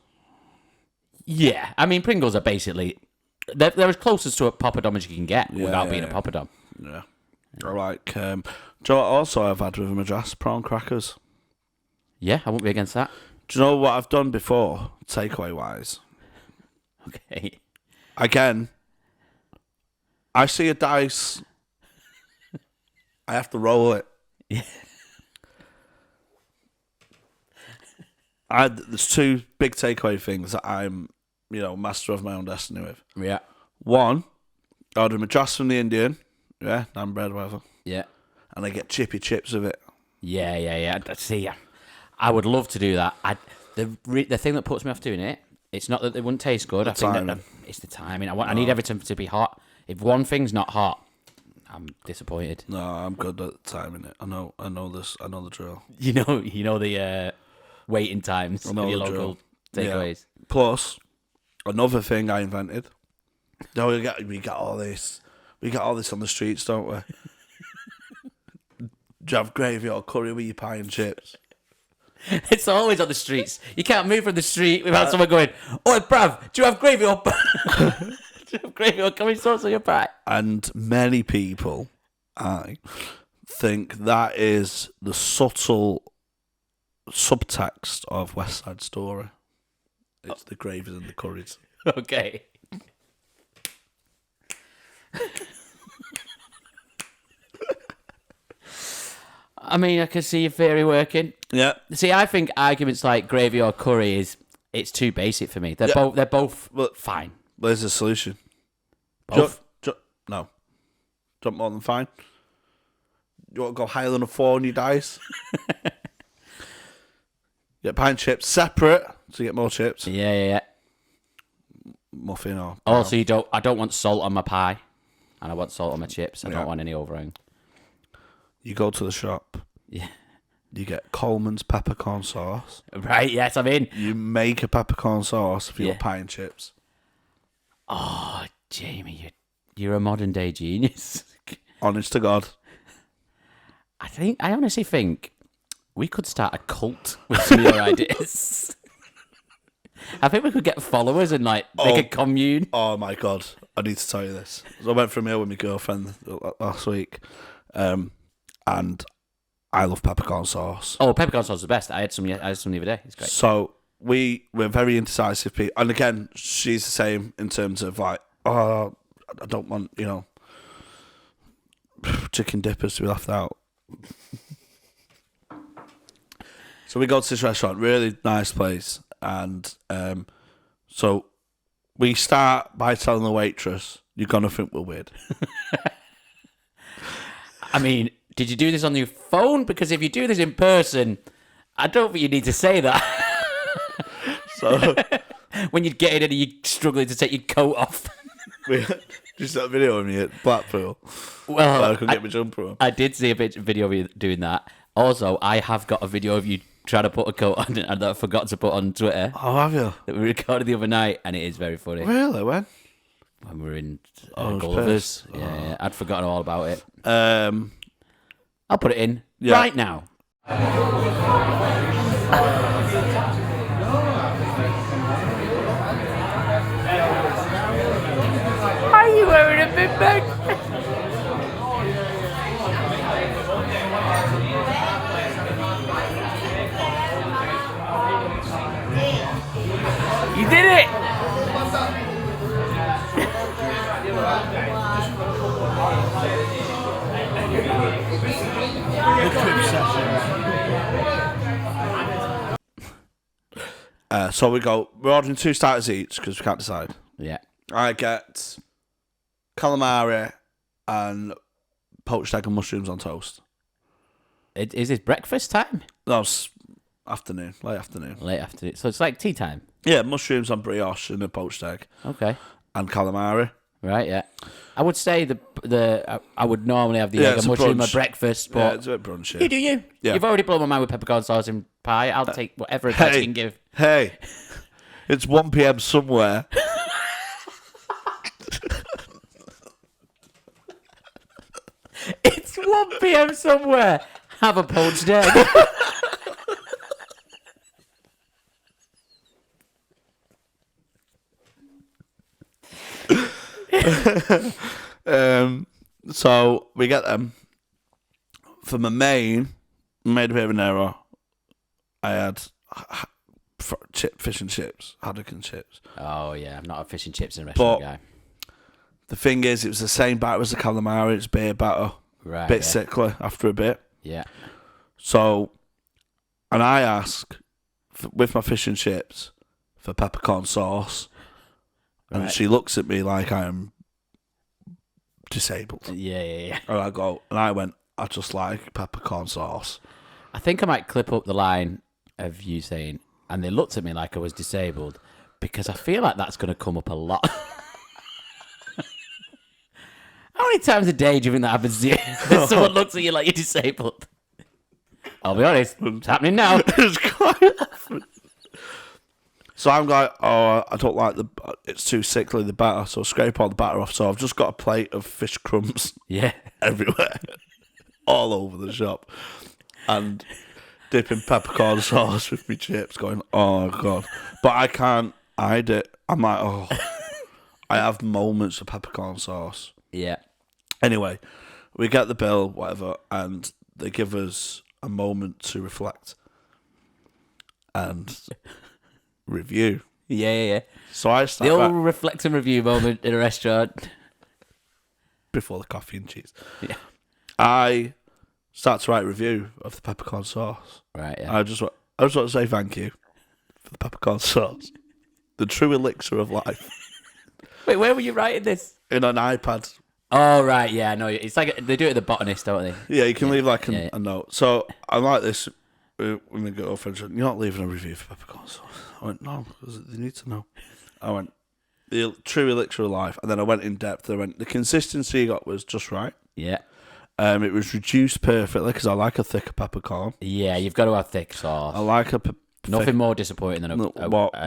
Yeah, I mean, Pringles are basically... They're as close as to a poppadom as you can get without being a poppadom. Yeah. I like... do you know what also I've had with Madras? Prawn crackers. Yeah, I won't be against that. Do you know what I've done before, takeaway-wise? Okay. Again, I see a dice. I have to roll it. Yeah. There's two big takeaway things that I'm, master of my own destiny with. Yeah. One, I order Madras from the Indian. Yeah, naan bread, whatever. Yeah. And I get chippy chips with it. Yeah. See, I would love to do that. The thing that puts me off doing it, it's not that they wouldn't taste good. I think that it's the timing. I need everything to be hot. If one thing's not hot, I'm disappointed. No, I'm good at timing it. I know this. I know the drill. You know the waiting times of your local takeaways. Yeah. Plus, another thing I invented. No, we got all this. We got all this on the streets, don't we? Do you have gravy or curry with your pie and chips? It's always on the streets. You can't move from the street without someone going, "Oi, bruv, do you have gravy or do you have gravy or curry sauce on your pie?" And many people, I think that is the subtle subtext of West Side Story. It's the gravies and the curries. Okay. I mean, I can see your theory working. Yeah. See, I think arguments like gravy or curry it's too basic for me. They're both fine. Where's the solution? Both. No. Jump more than fine. You want to go higher than a 4 on your dice? Get pine chips separate, so you get more chips. Yeah. Muffin or... Also, I don't want salt on my pie, and I want salt on my chips. I don't want any overhang. You go to the shop. Yeah. You get Coleman's peppercorn sauce. Right, yes, I'm in. You make a peppercorn sauce for your pie and chips. Oh, Jamie, you're a modern day genius. Honest to God. I honestly think we could start a cult with some of your ideas. I think we could get followers and make a commune. Oh my God, I need to tell you this. So I went for a meal with my girlfriend last week, and I love peppercorn sauce. Oh, peppercorn sauce is the best. I had some the other day. It's great. So we're very indecisive people, and again, she's the same in terms of like, I don't want chicken dippers to be left out. So we go to this restaurant, really nice place, and so we start by telling the waitress, "You're gonna think we're weird." I mean, did you do this on your phone? Because if you do this in person, I don't think you need to say that. So when you get in and you're struggling to take your coat off. Just that video of me at Blackpool. Well, I couldn't get my jumper on. I did see a video of you doing that. Also, I have got a video of you trying to put a coat on and that I forgot to put on Twitter. Oh, have you? That we recorded the other night, and it is very funny. Really? When? When we were in I was Gulliver's. pissed. Yeah, I'd forgotten all about it. I'll put it in right now. Are you wearing a big bag? You did it! So we're ordering 2 starters each because we can't decide. Yeah. I get calamari and poached egg and mushrooms on toast. Is this breakfast time? No, it's afternoon, late afternoon. Late afternoon. So it's like tea time? Yeah, mushrooms on brioche and a poached egg. Okay. And calamari. Right, yeah. I would say I would normally have the egg and mushroom at breakfast, but yeah, it's a bit brunchy. You do you. Yeah. You've already blown my mind with peppercorn sauce and pie. I'll take whatever advice you can give. Hey, it's 1 p.m. somewhere. It's 1 p.m. somewhere. Have a poached egg. So we get them. For my main, made a bit of an error. I had fish and chips, haddock and chips. Oh yeah, I'm not a fish and chips and restaurant guy. The thing is, it was the same batter as the calamari. It's beer batter, right? Bit sickly after a bit. Yeah. So, and I ask with my fish and chips for peppercorn sauce, and she looks at me like I am disabled. Yeah. And I went, I just like peppercorn sauce. I think I might clip up the line of you saying, and they looked at me like I was disabled, because I feel like that's going to come up a lot. How many times a day do you think that happens to you? That someone looks at you like you're disabled. I'll be honest, it's happening now. It's quite often. So I'm like, I don't like it's too sickly, the batter, so I scrape all the batter off. So I've just got a plate of fish crumbs everywhere, all over the shop. And dipping peppercorn sauce with my chips, going, oh God. But I can't hide it. I'm like, oh. I have moments of peppercorn sauce. Yeah. Anyway, we get the bill, whatever, and they give us a moment to reflect and review. Yeah. So I The start old reflect and review moment in a restaurant. before the coffee and cheese. Yeah. I start to write a review of the peppercorn sauce. Right, yeah. I just want to say thank you for the peppercorn sauce. The true elixir of life. Wait, where were you writing this? In an iPad. Oh, right, yeah, no, it's like they do it at the Botanist, don't they? Yeah, you can leave like a note. So I like this. When my girlfriend said, "You're not leaving a review for peppercorn sauce." I went, "No, because they need to know." I went, "The true elixir of life," and then I went in depth. I went, the consistency you got was just right. Yeah. It was reduced perfectly because I like a thicker peppercorn. Yeah, you've got to have thick sauce. I like a Nothing more disappointing than a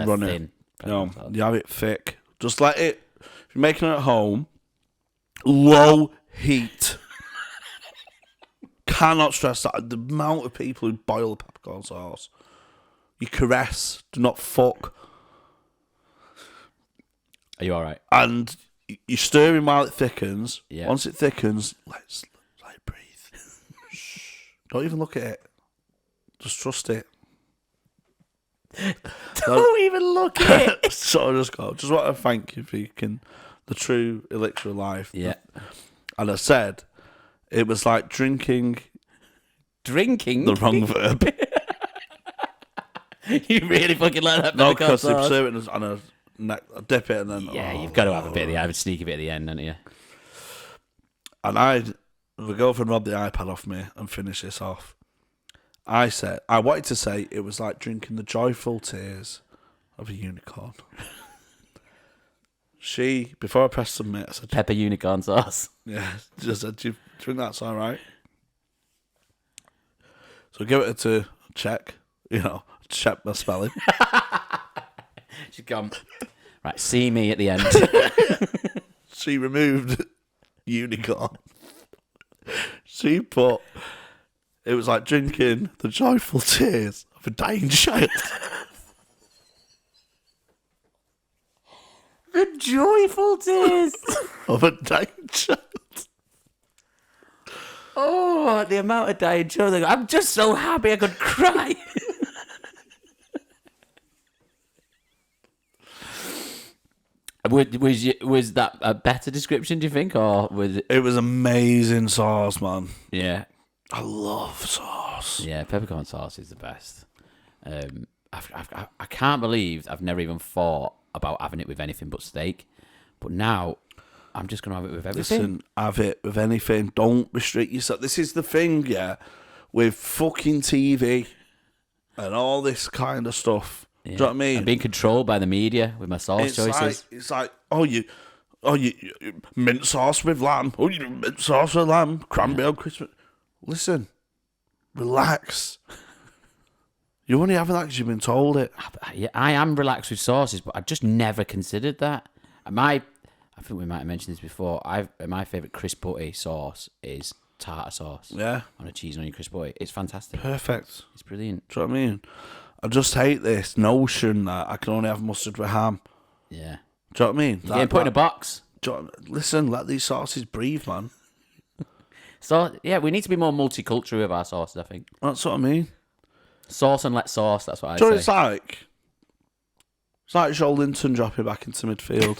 running. thin No, sauce. you have it thick. Just let it. If you're making it at home, low heat. Cannot stress that. The amount of people who boil the peppercorn sauce. You caress, do not fuck. Are you all right? And you're stirring while it thickens. Yeah. Once it thickens, let it breathe. Shh. Don't even look at it. Just trust it. Don't even look at it. So I just want to thank you for the true elixir of life. Yeah. And I said, it was like drinking Drinking? the wrong verb. You really fucking like that No, peppercorn because they sauce? serve it on I dip it and then... Yeah, you've got to have a bit of a sneaky bit at the end, haven't you? And the girlfriend robbed the iPad off me and finished this off. I wanted to say it was like drinking the joyful tears of a unicorn. Before I pressed submit, I said, Pepper unicorn sauce. yeah, just said, do you think that's all right? So give it a check, check my spelling. She's gone, right, see me at the end. She removed unicorn. She put, it was like drinking the joyful tears of a dying child. The joyful tears. Of a dying child. Oh, the amount of dying children. I'm just so happy I could cry. Was that a better description, do you think, or was it? It was amazing sauce, man. Yeah, I love sauce. yeah. Peppercorn sauce is the best. I can't believe I've never even thought about having it with anything but steak, but now I'm just gonna have it with everything. Listen, have it with anything. Don't restrict yourself. This is the thing, yeah, with fucking TV and all this kind of stuff. Yeah. Do you know what I mean? I'm being controlled by the media with my sauce choices. It's like, you mint sauce with lamb. Oh, you do mint sauce with lamb. Cranberry on Christmas. Listen, relax. You only have that because you've been told it. Yeah, I am relaxed with sauces, but I just never considered that. I think we might have mentioned this before. My favourite crisp butty sauce is tartar sauce. Yeah. On a cheese and onion crisp butty. It's fantastic. Perfect. It's brilliant. Do you know what I mean? I just hate this notion that I can only have mustard with ham. Yeah. Do you know what I mean? You're getting put in a box. Listen, let these sauces breathe, man. So, yeah, we need to be more multicultural with our sauces, I think. That's what I mean. Sauce and let sauce, that's what I Do you know say. what it's like? It's like Joe Linton dropping back into midfield.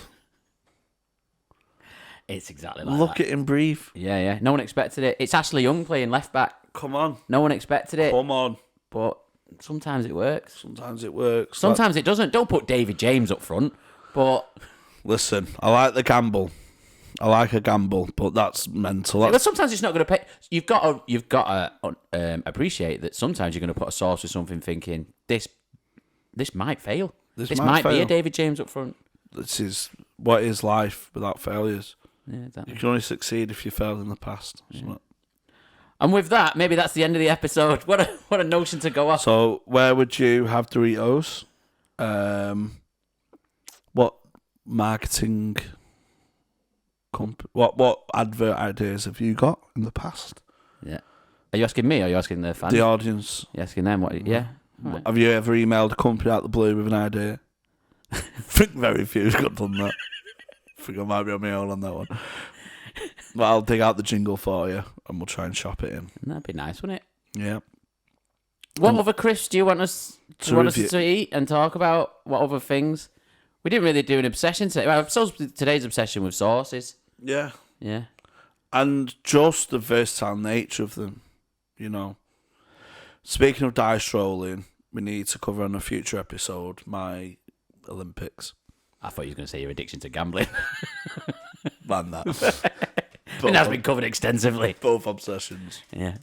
It's exactly like Look that. at him breathe. Yeah. No one expected it. It's Ashley Young playing left back. Come on. No one expected it. Come on. But sometimes it works. Sometimes it works. Sometimes it doesn't. Don't put David James up front. But Listen, I like the gamble. I like a gamble, but that's mental. but sometimes it's not going to pay. You've got to appreciate that sometimes you're going to put a sauce with something thinking this might fail. This might be fail. a David James up front. This is what is life without failures. Yeah, exactly. You can only succeed if you failed in the past. Yeah. And with that, maybe that's the end of the episode. What a notion to go off. So, where would you have Doritos? What marketing what advert ideas have you got in the past? Yeah. Are you asking me or are you asking the fans? The audience. You asking them what? Yeah. Right. Have you ever emailed a company out the blue with an idea? I think very few have done that. I think I might be on my own on that one. But I'll dig out the jingle for you and we'll try and shop it in. That'd be nice, wouldn't it? Yeah. What other crisps do you want us to eat and talk about? What other things? We didn't really do an obsession today. Well, I suppose today's obsession with sauces. Yeah. Yeah. And just the versatile nature of them, you know. Speaking of dice rolling, we need to cover on a future episode my Olympics. I thought you were going to say your addiction to gambling. Man, that. And that's been covered extensively. Both obsessions. Yeah.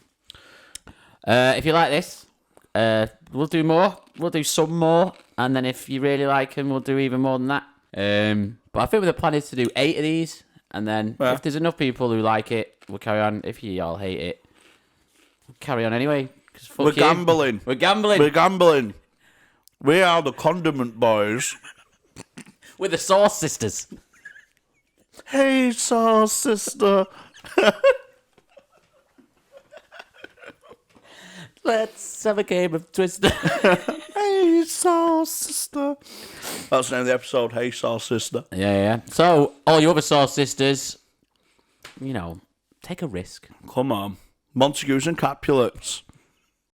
If you like this, we'll do more. We'll do some more. And then if you really like them, we'll do even more than that. But I think the plan is to do 8 of these. And then if there's enough people who like it, we'll carry on. If you all hate it, we'll carry on anyway. We're gambling. We're gambling. We're gambling. We are the condiment boys. We're the Sauce Sisters. Hey, Sauce Sister. Let's have a game of Twister. Hey, Sauce Sister. That's the name of the episode. Hey, Sauce Sister. Yeah. So, all you other Sauce Sisters, you know, take a risk. Come on. Montagues and Capulets.